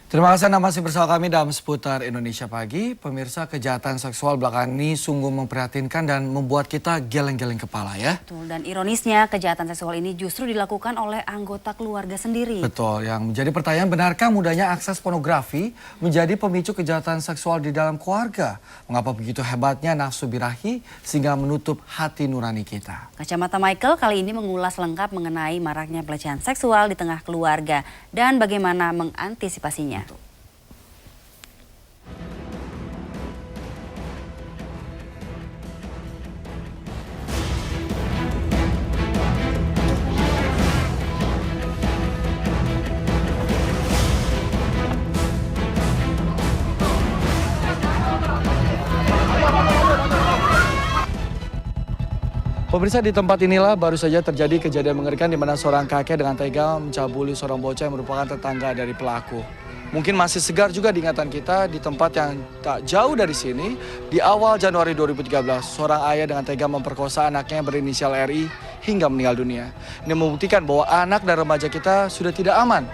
Terima kasih Anda masih bersama kami dalam Seputar Indonesia Pagi. Pemirsa, kejahatan seksual belakangan ini sungguh memprihatinkan dan membuat kita geleng-geleng kepala ya. Betul, dan ironisnya kejahatan seksual ini justru dilakukan oleh anggota keluarga sendiri. Betul, yang menjadi pertanyaan, benarkah mudahnya akses pornografi menjadi pemicu kejahatan seksual di dalam keluarga? Mengapa begitu hebatnya nafsu birahi sehingga menutup hati nurani kita? Kacamata Michael kali ini mengulas lengkap mengenai maraknya pelecehan seksual di tengah keluarga dan bagaimana mengantisipasinya. Pemirsa, di tempat inilah baru saja terjadi kejadian mengerikan di mana seorang kakek dengan tega mencabuli seorang bocah yang merupakan tetangga dari pelaku. Mungkin masih segar juga di ingatan kita di tempat yang tak jauh dari sini. Di awal Januari 2013, seorang ayah dengan tega memperkosa anaknya yang berinisial RI hingga meninggal dunia. Ini membuktikan bahwa anak dan remaja kita sudah tidak aman.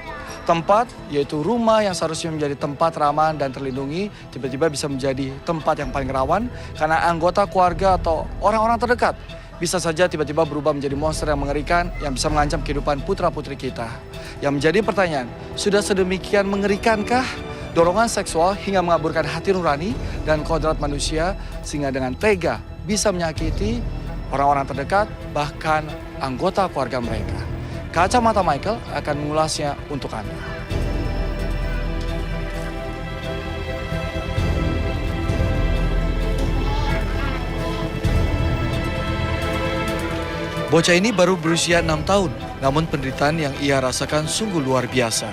Tempat, yaitu rumah yang seharusnya menjadi tempat ramah dan terlindungi, tiba-tiba bisa menjadi tempat yang paling rawan karena anggota keluarga atau orang-orang terdekat bisa saja tiba-tiba berubah menjadi monster yang mengerikan yang bisa mengancam kehidupan putra-putri kita. Yang menjadi pertanyaan, sudah sedemikian mengerikankah dorongan seksual hingga mengaburkan hati nurani dan kodrat manusia sehingga dengan tega bisa menyakiti orang-orang terdekat bahkan anggota keluarga mereka? Kacamata Michael akan mengulasnya untuk Anda. Bocah ini baru berusia 6 tahun, namun penderitaan yang ia rasakan sungguh luar biasa.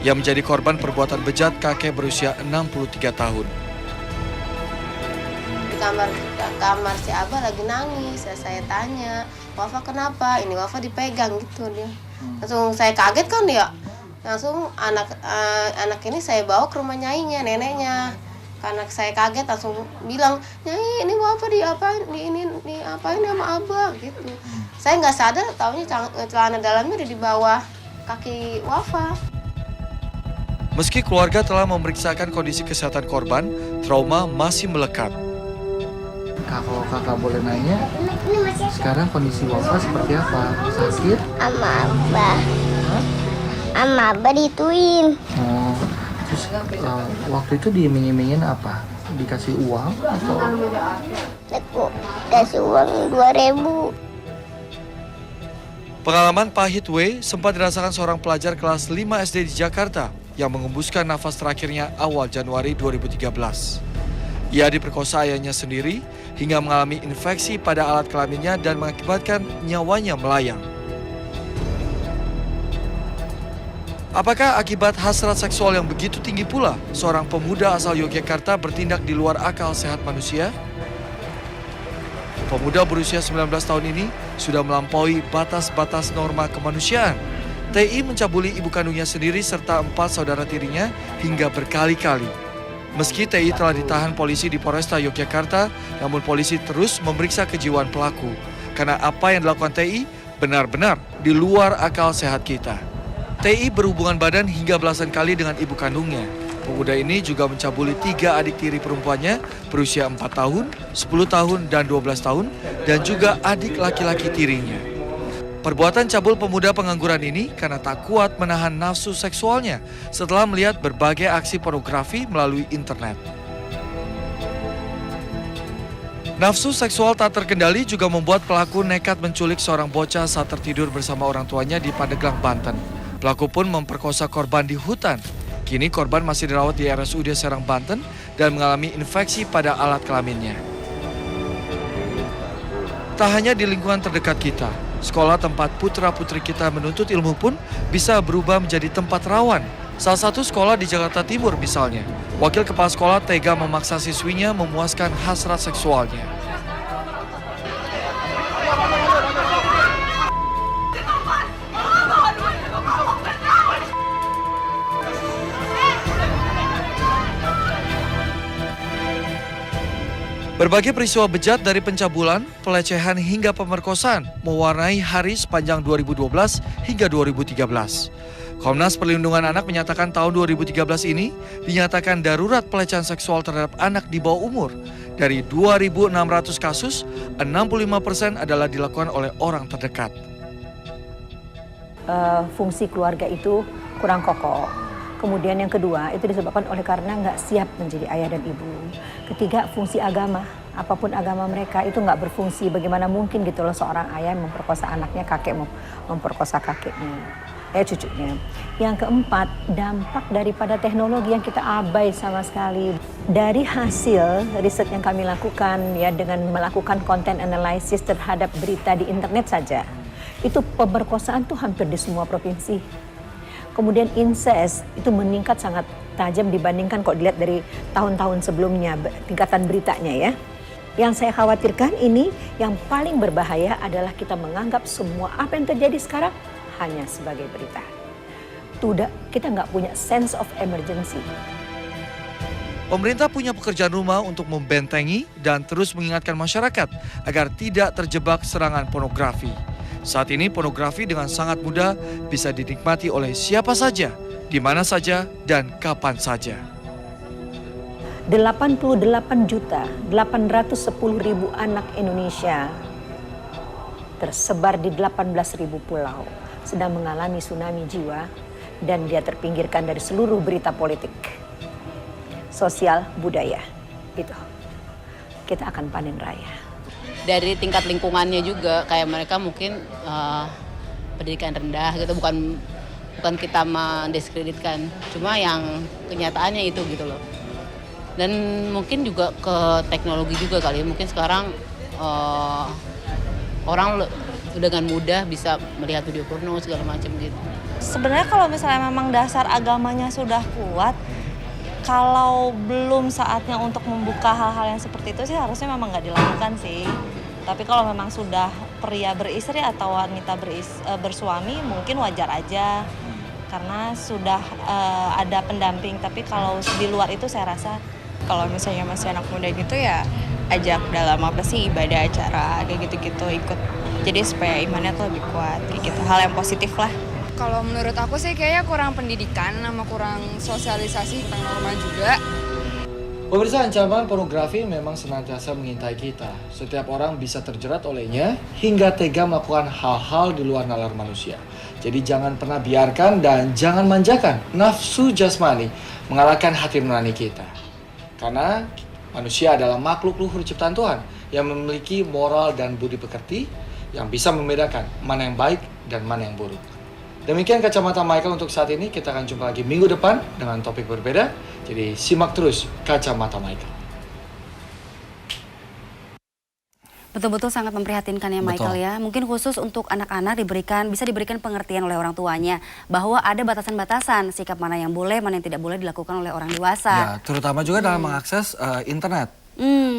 Ia menjadi korban perbuatan bejat kakek berusia 63 tahun. Di kamar si Abah lagi nangis, saya tanya, Wafa kenapa? Ini Wafa dipegang gitu dia. Langsung saya kaget kan dia. Langsung anak ini saya bawa ke rumah nyainya, neneknya. Karena saya kaget langsung bilang, Nyai ini Wafa diapain? Ini apain sama Abah gitu. Saya nggak sadar, taunya celana dalamnya ada di bawah kaki Wafa. Meski keluarga telah memeriksakan kondisi kesehatan korban, trauma masih melekat. Kalau kakak boleh nanya, sekarang kondisi Wafa seperti apa? Sakit? Sama Abah. Sama Abah dituin. Oh, terus waktu itu diiming-imingin apa? Dikasih uang atau? Aku kasih uang 2.000. Pengalaman pahit W sempat dirasakan seorang pelajar kelas 5 SD di Jakarta yang mengembuskan nafas terakhirnya awal Januari 2013. Ia diperkosa ayahnya sendiri hingga mengalami infeksi pada alat kelaminnya dan mengakibatkan nyawanya melayang. Apakah akibat hasrat seksual yang begitu tinggi pula seorang pemuda asal Yogyakarta bertindak di luar akal sehat manusia? Pemuda berusia 19 tahun ini sudah melampaui batas-batas norma kemanusiaan. TI mencabuli ibu kandungnya sendiri serta 4 saudara tirinya hingga berkali-kali. Meski TI telah ditahan polisi di Polresta Yogyakarta, namun polisi terus memeriksa kejiwaan pelaku. Karena apa yang dilakukan TI benar-benar di luar akal sehat kita. TI berhubungan badan hingga belasan kali dengan ibu kandungnya. Pemuda ini juga mencabuli 3 adik tiri perempuannya berusia 4 tahun, 10 tahun, dan 12 tahun, dan juga adik laki-laki tirinya. Perbuatan cabul pemuda pengangguran ini karena tak kuat menahan nafsu seksualnya setelah melihat berbagai aksi pornografi melalui internet. Nafsu seksual tak terkendali juga membuat pelaku nekat menculik seorang bocah saat tertidur bersama orang tuanya di Pandeglang, Banten. Pelaku pun memperkosa korban di hutan. Kini korban masih dirawat di RSUD Serang, Banten dan mengalami infeksi pada alat kelaminnya. Tak hanya di lingkungan terdekat kita, sekolah tempat putra-putri kita menuntut ilmu pun bisa berubah menjadi tempat rawan. Salah satu sekolah di Jakarta Timur misalnya, wakil kepala sekolah tega memaksa siswinya memuaskan hasrat seksualnya. Berbagai peristiwa bejat dari pencabulan, pelecehan hingga pemerkosaan mewarnai hari sepanjang 2012 hingga 2013. Komnas Perlindungan Anak menyatakan tahun 2013 ini dinyatakan darurat pelecehan seksual terhadap anak di bawah umur. Dari 2.600 kasus, 65% adalah dilakukan oleh orang terdekat. Fungsi keluarga itu kurang kokoh. Kemudian yang kedua itu disebabkan oleh karena nggak siap menjadi ayah dan ibu. Ketiga, fungsi agama. Apapun agama mereka itu nggak berfungsi. Bagaimana mungkin gitu loh seorang ayah memperkosa anaknya, kakek memperkosa kakeknya, cucunya. Yang keempat, dampak daripada teknologi yang kita abai sama sekali. Dari hasil riset yang kami lakukan ya dengan melakukan content analysis terhadap berita di internet saja, itu pemerkosaan tuh hampir di semua provinsi. Kemudian incest itu meningkat sangat tajam dibandingkan kok dilihat dari tahun-tahun sebelumnya tingkatan beritanya ya. Yang saya khawatirkan ini yang paling berbahaya adalah kita menganggap semua apa yang terjadi sekarang hanya sebagai berita. Kita nggak punya sense of emergency. Pemerintah punya pekerjaan rumah untuk membentengi dan terus mengingatkan masyarakat agar tidak terjebak serangan pornografi. Saat ini pornografi dengan sangat mudah bisa dinikmati oleh siapa saja, di mana saja, dan kapan saja. 88.810.000 anak Indonesia tersebar di 18.000 pulau sedang mengalami tsunami jiwa dan dia terpinggirkan dari seluruh berita politik, sosial, budaya. Itu kita akan panen raya. Dari tingkat lingkungannya juga kayak mereka mungkin pendidikan rendah gitu, bukan kita mendiskreditkan, cuma yang kenyataannya itu gitu loh. Dan mungkin juga ke teknologi juga kali, mungkin sekarang orang dengan mudah bisa melihat video porno segala macam gitu. Sebenarnya kalau misalnya memang dasar agamanya sudah kuat, kalau belum saatnya untuk membuka hal-hal yang seperti itu sih harusnya memang nggak dilakukan sih. Tapi kalau memang sudah pria beristri atau wanita bersuami mungkin wajar aja karena sudah ada pendamping. Tapi kalau di luar itu saya rasa kalau misalnya masih anak muda gitu ya ajak dalam apa sih ibadah acara kayak gitu-gitu ikut. Jadi supaya imannya tuh lebih kuat kayak gitu. Hal yang positif lah. Kalau menurut aku sih kayaknya kurang pendidikan sama kurang sosialisasi tentang norma juga. Pemirsa, ancaman pornografi memang senantiasa mengintai kita. Setiap orang bisa terjerat olehnya hingga tega melakukan hal-hal di luar nalar manusia. Jadi jangan pernah biarkan dan jangan manjakan nafsu jasmani mengalahkan hati nurani kita. Karena manusia adalah makhluk luhur ciptaan Tuhan yang memiliki moral dan budi pekerti yang bisa membedakan mana yang baik dan mana yang buruk. Demikian Kacamata Michael untuk saat ini. Kita akan jumpa lagi minggu depan dengan topik berbeda. Jadi simak terus Kacamata Michael. Betul-betul sangat memprihatinkan ya Michael. Betul. Ya. Mungkin khusus untuk anak-anak bisa diberikan pengertian oleh orang tuanya bahwa ada batasan-batasan sikap mana yang boleh, mana yang tidak boleh dilakukan oleh orang dewasa. Ya, terutama juga dalam mengakses internet.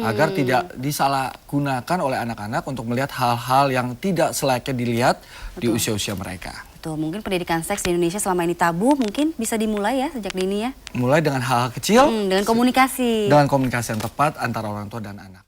Agar tidak disalahgunakan oleh anak-anak untuk melihat hal-hal yang tidak selayaknya dilihat di usia-usia mereka. Betul, mungkin pendidikan seks di Indonesia selama ini tabu, mungkin bisa dimulai ya sejak dini ya. Mulai dengan hal-hal kecil. Dengan komunikasi. Dengan komunikasi yang tepat antara orang tua dan anak.